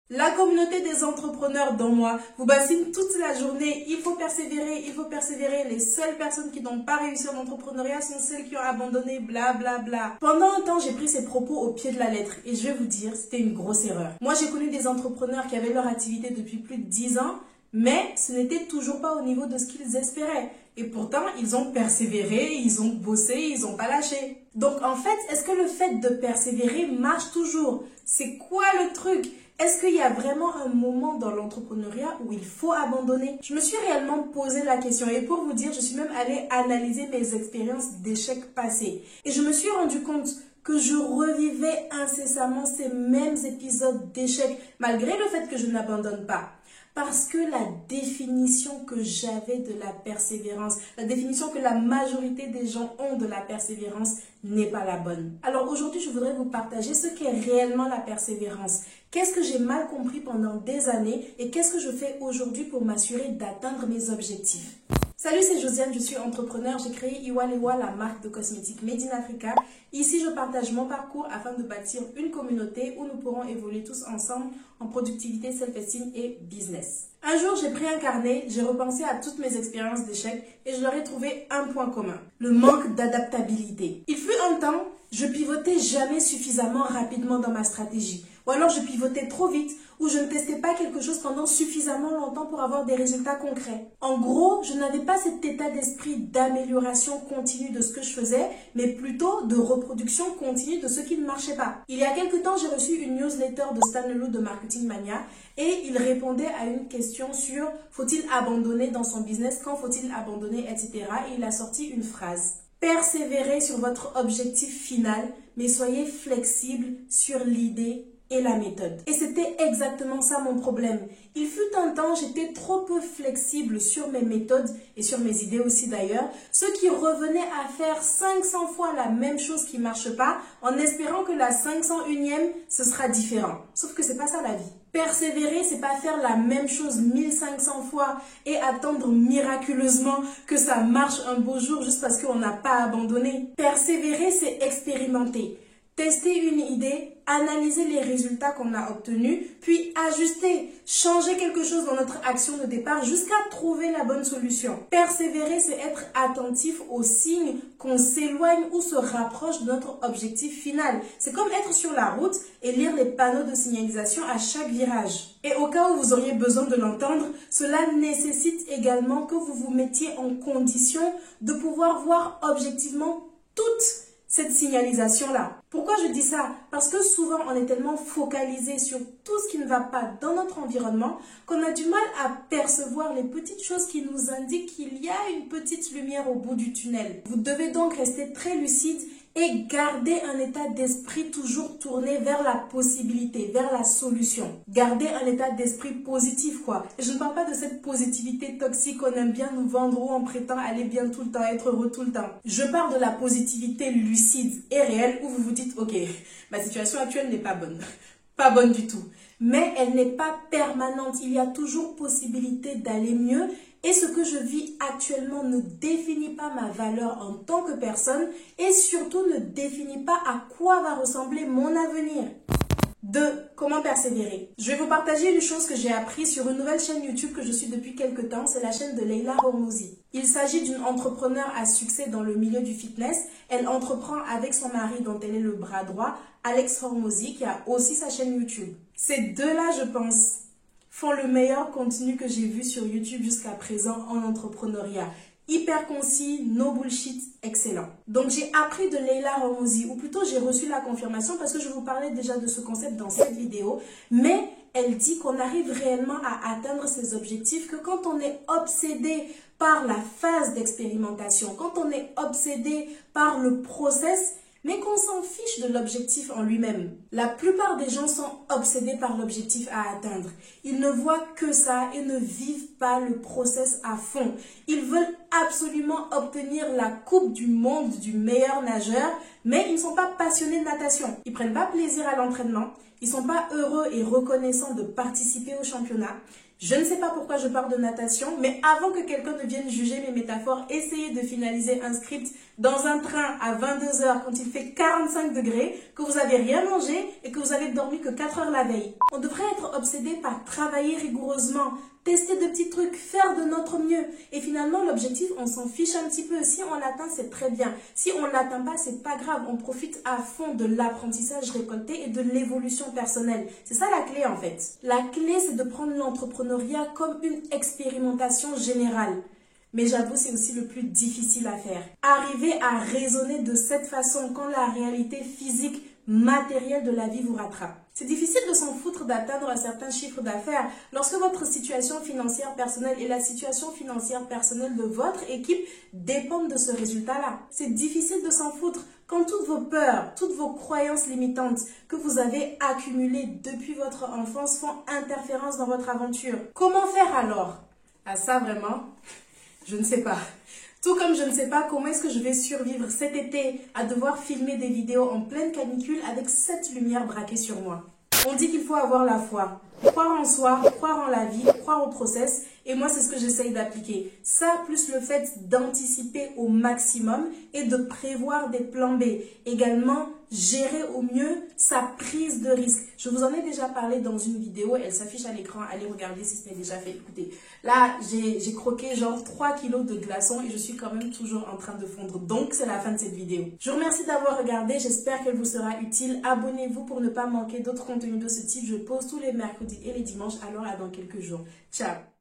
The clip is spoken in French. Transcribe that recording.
La communauté des entrepreneurs dans moi vous bassine toute la journée. Il faut persévérer, il faut persévérer. Les seules personnes qui n'ont pas réussi en entrepreneuriat sont celles qui ont abandonné, bla bla bla. Pendant un temps, j'ai pris ces propos au pied de la lettre et je vais vous dire, c'était une grosse erreur. Moi, j'ai connu des entrepreneurs qui avaient leur activité depuis plus de 10 ans, mais ce n'était toujours pas au niveau de ce qu'ils espéraient. Et pourtant, ils ont persévéré, ils ont bossé, ils n'ont pas lâché. Donc en fait, est-ce que le fait de persévérer marche toujours? C'est quoi le truc? Est-ce qu'il y a vraiment un moment dans l'entrepreneuriat où il faut abandonner? Je me suis réellement posé la question et pour vous dire, je suis même allée analyser mes expériences d'échecs passés. Et je me suis rendu compte que je revivais incessamment ces mêmes épisodes d'échecs malgré le fait que je n'abandonne pas. Parce que la définition que j'avais de la persévérance, la définition que la majorité des gens ont de la persévérance n'est pas la bonne. Alors aujourd'hui, je voudrais vous partager ce qu'est réellement la persévérance. Qu'est-ce que j'ai mal compris pendant des années et qu'est-ce que je fais aujourd'hui pour m'assurer d'atteindre mes objectifs. Salut, c'est Josiane, je suis entrepreneur. J'ai créé Iwalewa, la marque de cosmétiques Made in Africa. Ici, je partage mon parcours afin de bâtir une communauté où nous pourrons évoluer tous ensemble en productivité, self-esteem et business. Un jour, j'ai pris un carnet, j'ai repensé à toutes mes expériences d'échecs et je leur ai trouvé un point commun, le manque d'adaptabilité. Il fut un temps, je pivotais jamais suffisamment rapidement dans ma stratégie. Ou alors je pivotais trop vite, ou je ne testais pas quelque chose pendant suffisamment longtemps pour avoir des résultats concrets. En gros, je n'avais pas cet état d'esprit d'amélioration continue de ce que je faisais, mais plutôt de reproduction continue de ce qui ne marchait pas. Il y a quelques temps, j'ai reçu une newsletter de Stan Leloup de Marketing Mania et il répondait à une question sur faut-il abandonner dans son business, quand faut-il abandonner, etc. Et il a sorti une phrase. Persévérez sur votre objectif final, mais soyez flexible sur l'idée et la méthode. Et c'était exactement ça mon problème. Il fut un temps, j'étais trop peu flexible sur mes méthodes et sur mes idées aussi d'ailleurs, ce qui revenait à faire 500 fois la même chose qui ne marche pas en espérant que la 501e, ce sera différent. Sauf que c'est pas ça la vie. Persévérer, c'est pas faire la même chose 1500 fois et attendre miraculeusement que ça marche un beau jour juste parce qu'on n'a pas abandonné. Persévérer, c'est expérimenter. Tester une idée, analyser les résultats qu'on a obtenus, puis ajuster, changer quelque chose dans notre action de départ jusqu'à trouver la bonne solution. Persévérer, c'est être attentif aux signes qu'on s'éloigne ou se rapproche de notre objectif final. C'est comme être sur la route et lire les panneaux de signalisation à chaque virage. Et au cas où vous auriez besoin de l'entendre, cela nécessite également que vous vous mettiez en condition de pouvoir voir objectivement toute cette signalisation-là. Pourquoi je dis ça? Parce que souvent, on est tellement focalisé sur tout ce qui ne va pas dans notre environnement qu'on a du mal à percevoir les petites choses qui nous indiquent qu'il y a une petite lumière au bout du tunnel. Vous devez donc rester très lucide et garder un état d'esprit toujours tourné vers la possibilité, vers la solution. Garder un état d'esprit positif, quoi. Et je ne parle pas de cette positivité toxique qu'on aime bien nous vendre où on prétend aller bien tout le temps, être heureux tout le temps. Je parle de la positivité lucide et réelle où vous vous dites, ok, ma situation actuelle n'est pas bonne. Pas bonne du tout. Mais elle n'est pas permanente. Il y a toujours possibilité d'aller mieux. Et ce que je vis actuellement ne définit pas ma valeur en tant que personne et surtout ne définit pas à quoi va ressembler mon avenir. 2. Comment persévérer? Je vais vous partager une chose que j'ai appris sur une nouvelle chaîne YouTube que je suis depuis quelques temps, c'est la chaîne de Leila Hormouzi. Il s'agit d'une entrepreneure à succès dans le milieu du fitness. Elle entreprend avec son mari dont elle est le bras droit, Alex Hormouzi, qui a aussi sa chaîne YouTube. Ces deux-là, je pense, font le meilleur contenu que j'ai vu sur YouTube jusqu'à présent en entrepreneuriat. Hyper concis, no bullshit, excellent. Donc j'ai appris de Leila Hormouzi, ou plutôt j'ai reçu la confirmation parce que je vous parlais déjà de ce concept dans cette vidéo, mais elle dit qu'on arrive réellement à atteindre ses objectifs que quand on est obsédé par la phase d'expérimentation, quand on est obsédé par le process, mais qu'on s'en fiche de l'objectif en lui-même. La plupart des gens sont obsédés par l'objectif à atteindre. Ils ne voient que ça et ne vivent pas le process à fond. Ils veulent absolument obtenir la coupe du monde du meilleur nageur, mais ils ne sont pas passionnés de natation. Ils ne prennent pas plaisir à l'entraînement. Ils ne sont pas heureux et reconnaissants de participer au championnat. Je ne sais pas pourquoi je parle de natation, mais avant que quelqu'un ne vienne juger mes métaphores, essayez de finaliser un script dans un train à 22 heures quand il fait 45 degrés, que vous n'avez rien mangé et que vous avez dormi que 4 heures la veille. On devrait être obsédé par travailler rigoureusement, tester de petits trucs, faire de notre mieux. Et finalement, l'objectif, on s'en fiche un petit peu. Si on l'atteint, c'est très bien. Si on ne l'atteint pas, c'est pas grave. On profite à fond de l'apprentissage récolté et de l'évolution personnelle. C'est ça la clé en fait. La clé, c'est de prendre l'entrepreneuriat comme une expérimentation générale. Mais j'avoue, c'est aussi le plus difficile à faire. Arriver à raisonner de cette façon quand la réalité physique, matérielle de la vie vous rattrape. C'est difficile de s'en foutre d'atteindre un certain chiffre d'affaires lorsque votre situation financière personnelle et la situation financière personnelle de votre équipe dépendent de ce résultat-là. C'est difficile de s'en foutre quand toutes vos peurs, toutes vos croyances limitantes que vous avez accumulées depuis votre enfance font interférence dans votre aventure. Comment faire alors? Ah ça vraiment, je ne sais pas. Tout comme je ne sais pas comment est-ce que je vais survivre cet été à devoir filmer des vidéos en pleine canicule avec cette lumière braquée sur moi. On dit qu'il faut avoir la foi, croire en soi, croire en la vie, croire au process. Et moi, c'est ce que j'essaye d'appliquer. Ça, plus le fait d'anticiper au maximum et de prévoir des plans B. Également, gérer au mieux sa prise de risque. Je vous en ai déjà parlé dans une vidéo. Elle s'affiche à l'écran. Allez regarder si ce n'est déjà fait. Écoutez, là, j'ai croqué genre 3 kilos de glaçons et je suis quand même toujours en train de fondre. Donc, c'est la fin de cette vidéo. Je vous remercie d'avoir regardé. J'espère qu'elle vous sera utile. Abonnez-vous pour ne pas manquer d'autres contenus de ce type. Je poste tous les mercredis et les dimanches. Alors, à dans quelques jours. Ciao!